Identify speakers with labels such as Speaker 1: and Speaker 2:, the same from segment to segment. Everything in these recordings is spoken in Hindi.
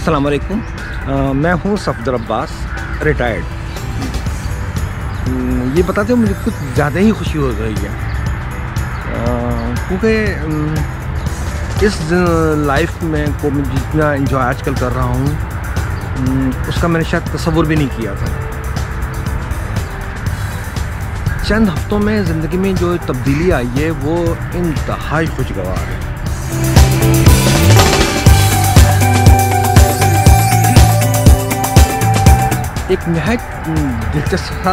Speaker 1: अस्सलाम वालेकुम। मैं हूँ सफदर अब्बास, रिटायर्ड। ये बताते हुए मुझे कुछ ज़्यादा ही खुशी हो रही है, क्योंकि इस लाइफ में को मैं जितना एंजॉय आजकल कर रहा हूँ उसका मैंने शायद तसव्वुर भी नहीं किया था। चंद हफ्तों में ज़िंदगी में जो तब्दीली आई है वो इंतहाई खुशगवार है। एक नहायत दिलचस्प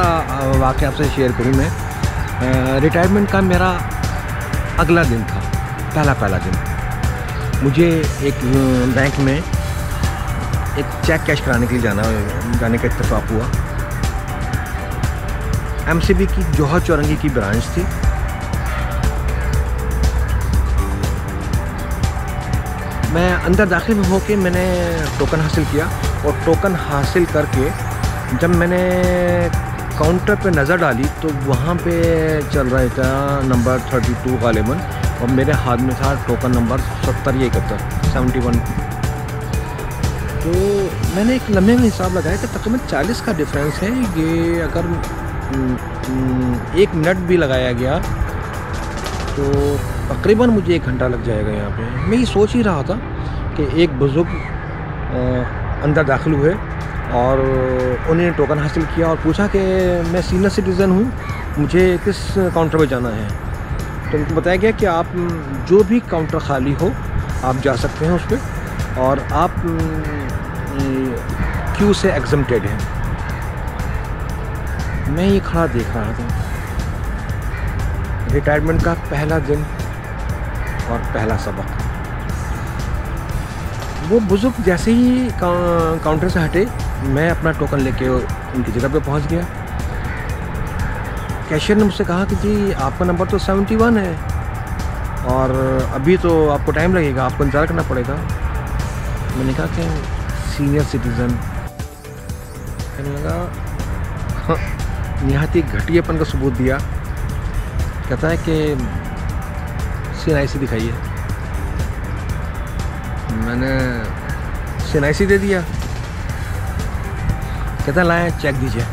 Speaker 1: वाक़या आपसे शेयर करूँ मैं। रिटायरमेंट का मेरा अगला दिन था, पहला दिन। मुझे एक बैंक में एक चेक कैश कराने के लिए जाने का इत्तेफाक हुआ। एमसीबी की जौहर चौरंगी की ब्रांच थी। मैं अंदर दाखिल होकर मैंने टोकन हासिल किया और टोकन हासिल करके जब मैंने काउंटर पे नज़र डाली तो वहाँ पे चल रहा था नंबर 32 गालिबन, और मेरे हाथ में था टोकन नंबर 70 या 71। तो मैंने एक लम्हे में हिसाब लगाया कि तकरीबन 40 का डिफरेंस है। ये अगर 1 मिनट भी लगाया गया तो तकरीबन मुझे 1 घंटा लग जाएगा यहाँ पे। मैं ये सोच ही रहा था कि एक बुज़ुर्ग अंदर दाखिल हुए और उन्हें टोकन हासिल किया और पूछा कि मैं सीनियर सिटीज़न हूँ, मुझे किस काउंटर पे जाना है। तो उनको बताया गया कि आप जो भी काउंटर खाली हो आप जा सकते हैं उस पर, और आप क्यू से एग्जम्प्टेड हैं। मैं ये खड़ा देख रहा था। रिटायरमेंट का पहला दिन और पहला सबक। वो बुजुर्ग जैसे ही काउंटर से हटे, मैं अपना टोकन लेके उनकी जगह पे पहुंच गया। कैशियर ने मुझसे कहा कि जी आपका नंबर तो 71 है और अभी तो आपको टाइम लगेगा, आपको इंतज़ार करना पड़ेगा। मैंने कहा कि सीनियर सिटीज़न। कहने लगा हाँ, निहायत ही घटियापन का सबूत दिया। कहता है कि CNIC दिखाइए। मैंने CNIC दे दिया। कहता लाएँ चेक दीजिए,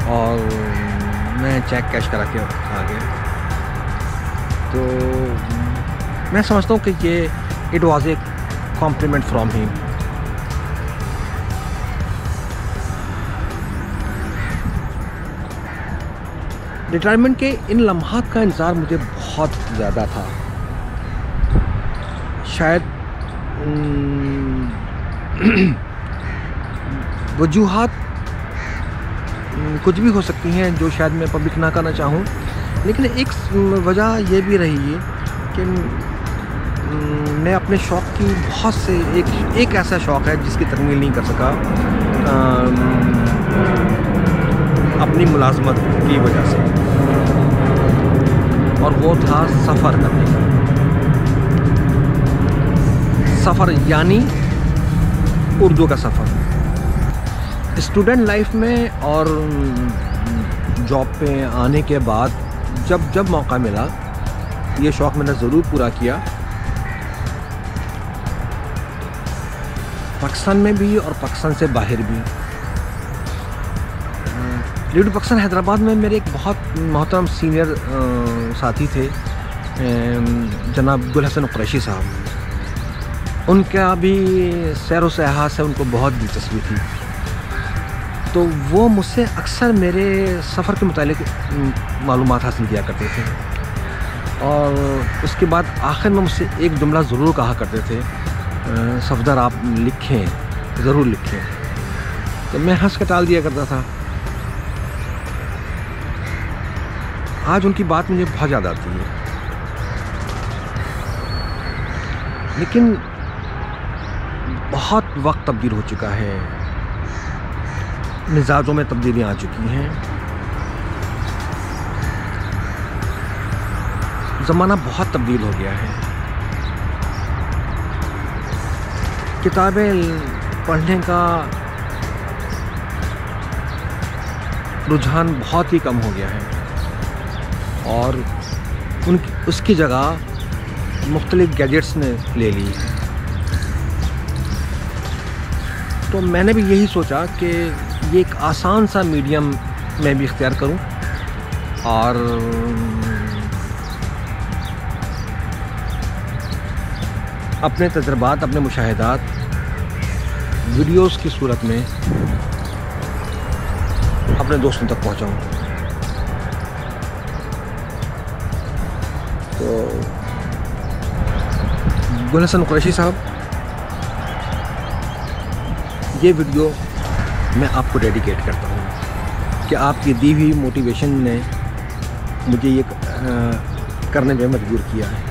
Speaker 1: और मैं चेक कैश करा के आ गया। तो मैं समझता हूँ कि ये it was a compliment from him. Retirement के इन लम्हात का इंतज़ार मुझे बहुत ज़्यादा था। शायद वजूहात कुछ भी हो सकती हैं जो शायद मैं पब्लिक ना करना चाहूँ, लेकिन एक वजह ये भी रही है कि मैं अपने शौक़ की बहुत से एक ऐसा शौक़ है जिसकी तकमील नहीं कर सका अपनी मुलाजमत की वजह से, और वो था सफ़र करने का। सफ़र यानी उर्दू का सफ़र। स्टूडेंट लाइफ में और जॉब पे आने के बाद जब मौका मिला ये शौक़ मैंने ज़रूर पूरा किया। पाकिस्तान में भी और पाकिस्तान से बाहर भी। रेडियो पाकिस्तान हैदराबाद में मेरे एक बहुत मोहतरम सीनियर साथी थे, जनाब गुल हसन कुरैशी साहब। उनका भी सैर व सयाहत से उनको बहुत दिलचस्पी थी, तो वो मुझसे अक्सर मेरे सफ़र के मुतालिक मालूमात हासिल किया करते थे। और उसके बाद आखिर में मुझसे एक जुमला ज़रूर कहा करते थे, सफदर आप लिखें, ज़रूर लिखें। तो मैं हंस के टाल दिया करता था। आज उनकी बात मुझे बहुत याद आती है, लेकिन बहुत वक्त तब्दील हो चुका है, मिजाजों में तब्दीलियाँ आ चुकी हैं, ज़माना बहुत तब्दील हो गया है। किताबें पढ़ने का रुझान बहुत ही कम हो गया है, और उसकी जगह मुख्तलिफ गैजेट्स ने ले ली है। तो मैंने भी यही सोचा कि ये एक आसान सा मीडियम मैं भी इख्तियार करूं और अपने तजर्बात, अपने मुशाहिदात वीडियोस की सूरत में अपने दोस्तों तक पहुंचाऊं। तो गुल हसन कुरैशी साहब, ये वीडियो मैं आपको डेडिकेट करता हूँ कि आपकी दी हुई मोटिवेशन ने मुझे ये करने में मजबूर किया है।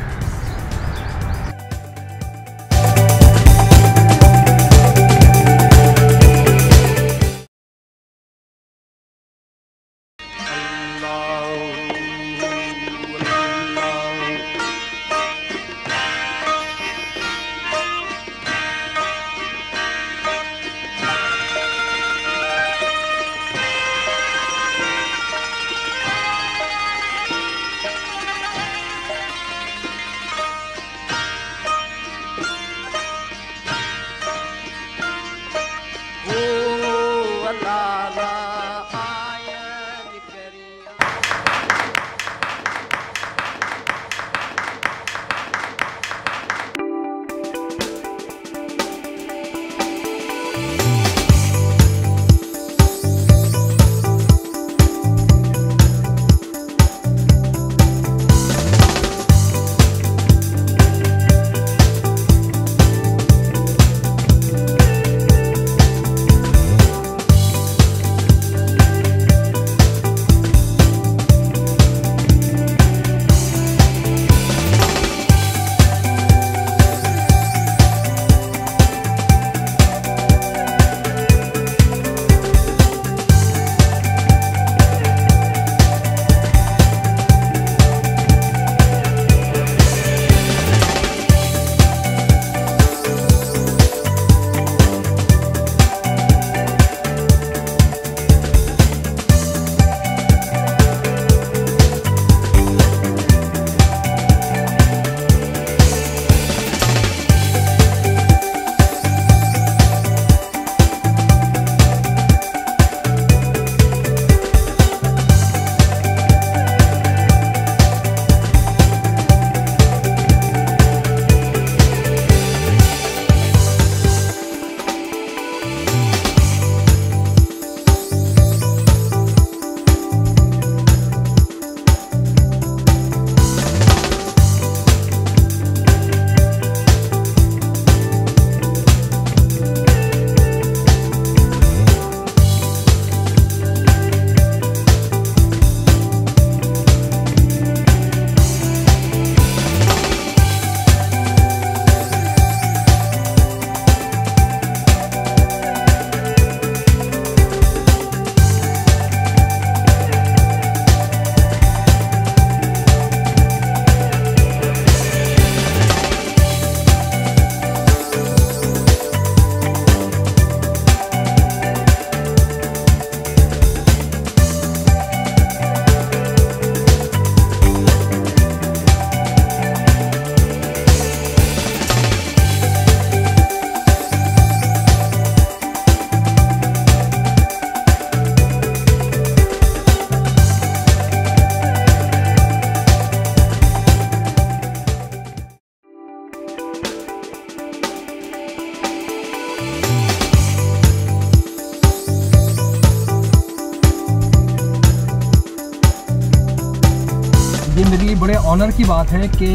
Speaker 2: ये मेरे लिए बड़े ऑनर की बात है कि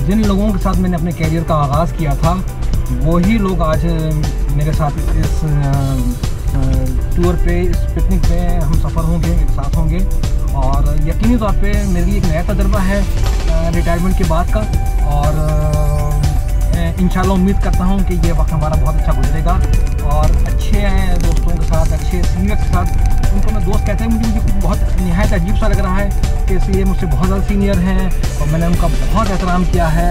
Speaker 2: जिन लोगों के साथ मैंने अपने कैरियर का आगाज़ किया था वही लोग आज मेरे साथ इस टूर पे, इस पिकनिक पे हम सफ़र होंगे, मेरे साथ होंगे। और यकीनी तौर पे मेरे लिए एक नया तजुर्बा है रिटायरमेंट के बाद का। और इंशाल्लाह उम्मीद करता हूँ कि ये वक्त हमारा बहुत अच्छा गुजरेगा और अच्छे दोस्तों के साथ, अच्छे सीनियर के साथ। उनको मैं दोस्त कहते हैं, मुझे बहुत निहायत अजीब सा लग रहा है कि इसलिए मुझसे बहुत ज़्यादा सीनियर हैं और मैंने उनका बहुत एहतराम किया है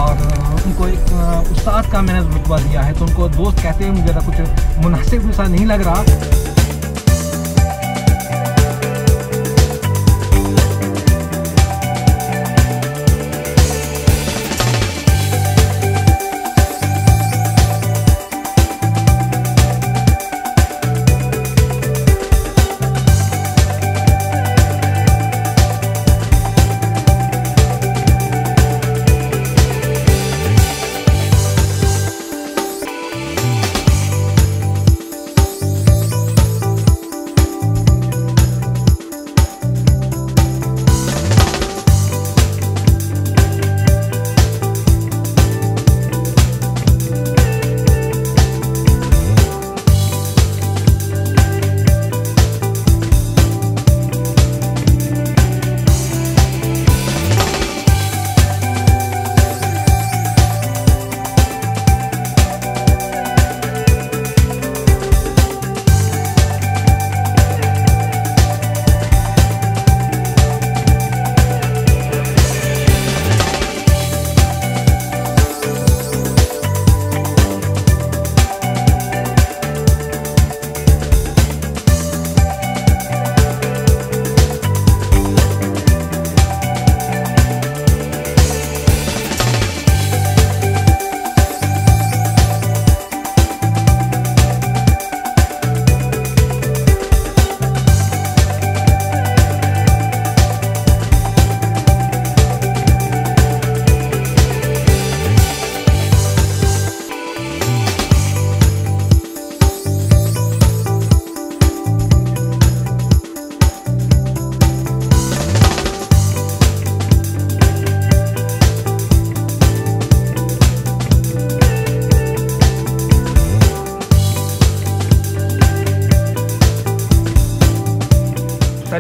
Speaker 2: और उनको एक उस्ताद का मैंने रुतबा दिया है, तो उनको दोस्त कहते हैं मुझे कुछ मुनासिब सा नहीं लग रहा।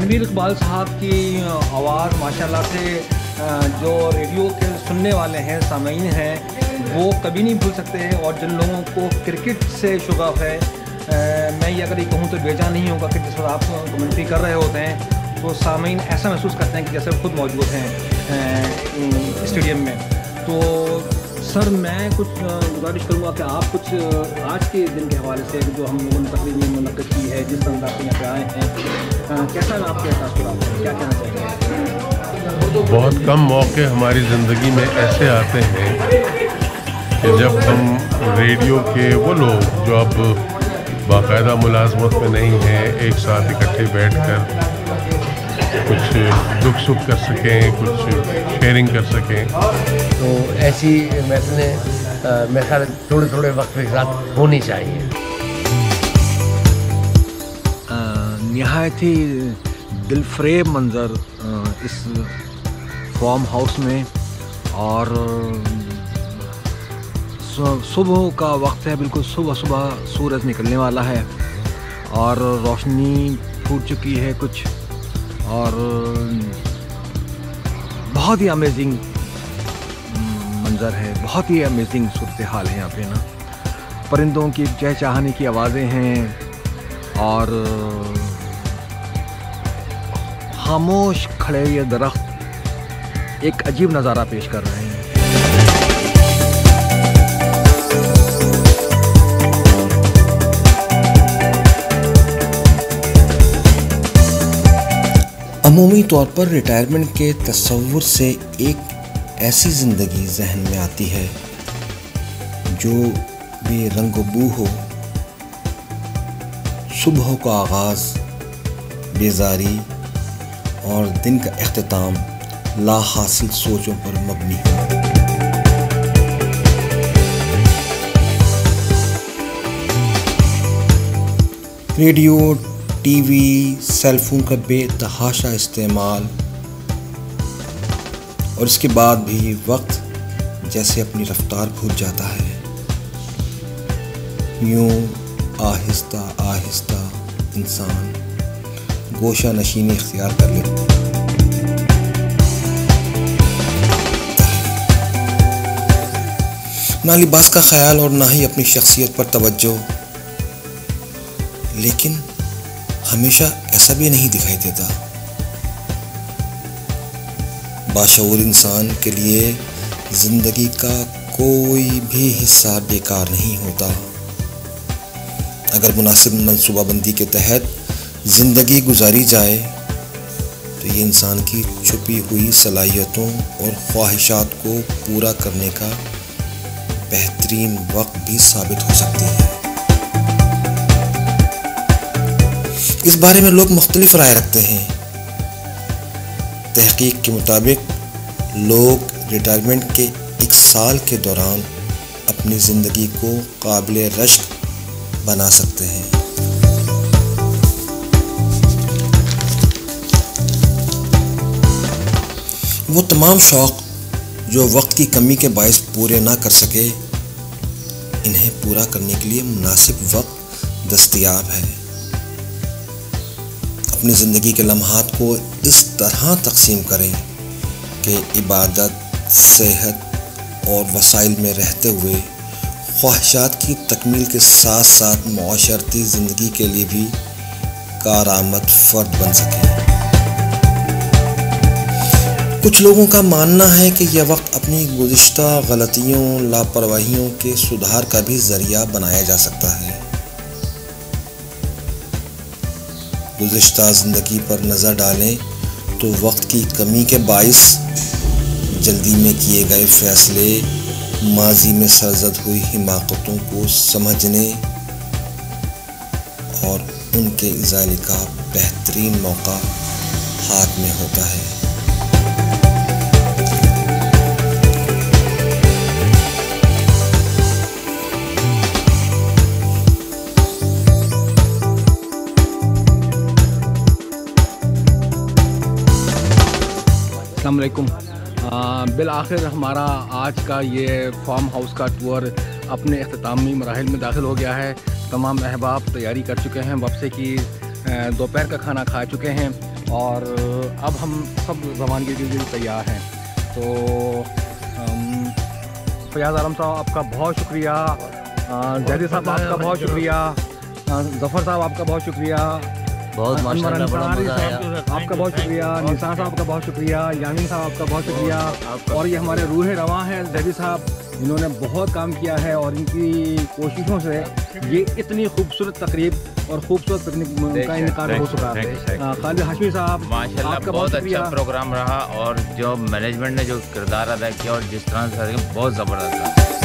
Speaker 1: तनवीर इकबाल साहब की आवाज़ माशाल्लाह से जो रेडियो के सुनने वाले हैं, सामीन हैं, वो कभी नहीं भूल सकते। और जिन लोगों को क्रिकेट से शुगफ है, मैं ये अगर ये कहूँ तो बेजान नहीं होगा कि जिस वक्त आप कमेंट्री कर रहे होते हैं तो सामीन ऐसा महसूस करते हैं कि जैसे खुद मौजूद हैं स्टेडियम में। तो सर, मैं कुछ गुजारिश करूँगा कि आप कुछ आज के दिन के हवाले से जो हम लोगों ने तकरीब में मुनक़्क़िद की है, जिस अंदाज़ से यहाँ पे आए हैं, कैसा है आपके तासुरात हैं, क्या कहना चाहेंगे?
Speaker 3: बहुत कम मौके हमारी ज़िंदगी में ऐसे आते हैं कि जब हम रेडियो के वो लोग जो अब बाकायदा मुलाजमत में नहीं हैं, एक साथ इकट्ठे बैठकर कुछ दुख सुख कर सकें, कुछ शेयरिंग कर सकें।
Speaker 4: तो ऐसी महफिलें मेरे ख्याल थोड़े थोड़े वक्त के साथ होनी चाहिए।
Speaker 1: नहायत ही दिलफरेब मंज़र इस फार्म हाउस में, और सुबह का वक्त है, बिल्कुल सुबह सुबह सूरज निकलने वाला है और रोशनी फूट चुकी है कुछ, और बहुत ही अमेजिंग मंज़र है, बहुत ही अमेजिंग सूरत हाल है यहाँ पे ना। परिंदों की चहचहाने की आवाज़ें हैं और खामोश खड़े ये दरख्त एक अजीब नज़ारा पेश कर रहे हैं।
Speaker 5: अमूमी तौर पर रिटायरमेंट के तस्वुर से एक ऐसी ज़िंदगी जहन में आती है जो बेरंग बू हो, सुबह का आगाज़ बेजारी और दिन का इख्तिताम ला हासिल सोचों पर मबनी हो। रेडियो, टीवी, सेलफोन का बेतहाशा इस्तेमाल, और इसके बाद भी वक्त जैसे अपनी रफ्तार भूल जाता है। यूं आहिस्ता आहिस्ता इंसान गोशा नशीनी इख्तियार कर लेता है। ना लिबास का ख्याल और ना ही अपनी शख्सियत पर तवज्जो, लेकिन हमेशा ऐसा भी नहीं दिखाई देता। बाशऊर इंसान के लिए ज़िंदगी का कोई भी हिस्सा बेकार नहीं होता। अगर मुनासिब मंसूबाबंदी के तहत ज़िंदगी गुजारी जाए तो ये इंसान की छुपी हुई सलाहियतों और ख्वाहिशात को पूरा करने का बेहतरीन वक्त भी साबित हो सकती है। इस बारे में लोग मुख्तलिफ राय रखते हैं। तहकीक के मुताबिक लोग रिटायरमेंट के 1 साल के दौरान अपनी ज़िंदगी को काबिल रश्क बना सकते हैं। वो तमाम शौक़ जो वक्त की कमी के बायस पूरे ना कर सके, इन्हें पूरा करने के लिए मुनासिब वक्त दस्तयाब है। अपनी ज़िंदगी के लम्हात को इस तरह तकसीम करें कि इबादत, सेहत और वसाइल में रहते हुए ख्वाहिशात की तकमील के साथ साथ मुआशरती ज़िंदगी के लिए भी कारआमद फ़र्द बन सकें। कुछ लोगों का मानना है कि यह वक्त अपनी गुज़िश्ता गलतियों, लापरवाहियों के सुधार का भी ज़रिया बनाया जा सकता है। गुज़िश्ता ज़िंदगी पर नज़र डालें तो वक्त की कमी के बाइस जल्दी में किए गए फ़ैसले माजी में सरज़द हुई हिमाकतों को समझने और उनके इज़ाले का बेहतरीन मौका हाथ में होता है।
Speaker 1: अस्सलाम वालेकुम। बिल आखिर हमारा आज का ये फार्म हाउस का टूर अपने अख्तामी मराहिल में दाखिल हो गया है। तमाम अहबाब तैयारी कर चुके हैं, वापसी की दोपहर का खाना खा चुके हैं
Speaker 2: और अब हम सब रवानगी के लिए तैयार हैं। तो फयाज़ आलम साहब आपका बहुत शुक्रिया, जैदी साहब आपका बहुत शुक्रिया, ज़फ़र साहब आपका बहुत शुक्रिया,
Speaker 6: बहुत माशाल्लाह बड़ा मज़ा आया।
Speaker 2: आपका बहुत शुक्रिया, निसार साहब का बहुत शुक्रिया, यामीन साहब आपका बहुत शुक्रिया। और ये हमारे रूह रवां हैं जैदी साहब, इन्होंने बहुत काम किया है और इनकी कोशिशों से ये इतनी खूबसूरत तकरीब और खूबसूरत पिकनिक का इनकार हो चुका है। खालिद हाशमी साहब
Speaker 6: माशाल्लाह बहुत अच्छा प्रोग्राम रहा और जो मैनेजमेंट ने जो किरदार अदा किया और जिस तरह से बहुत ज़बरदस्त था।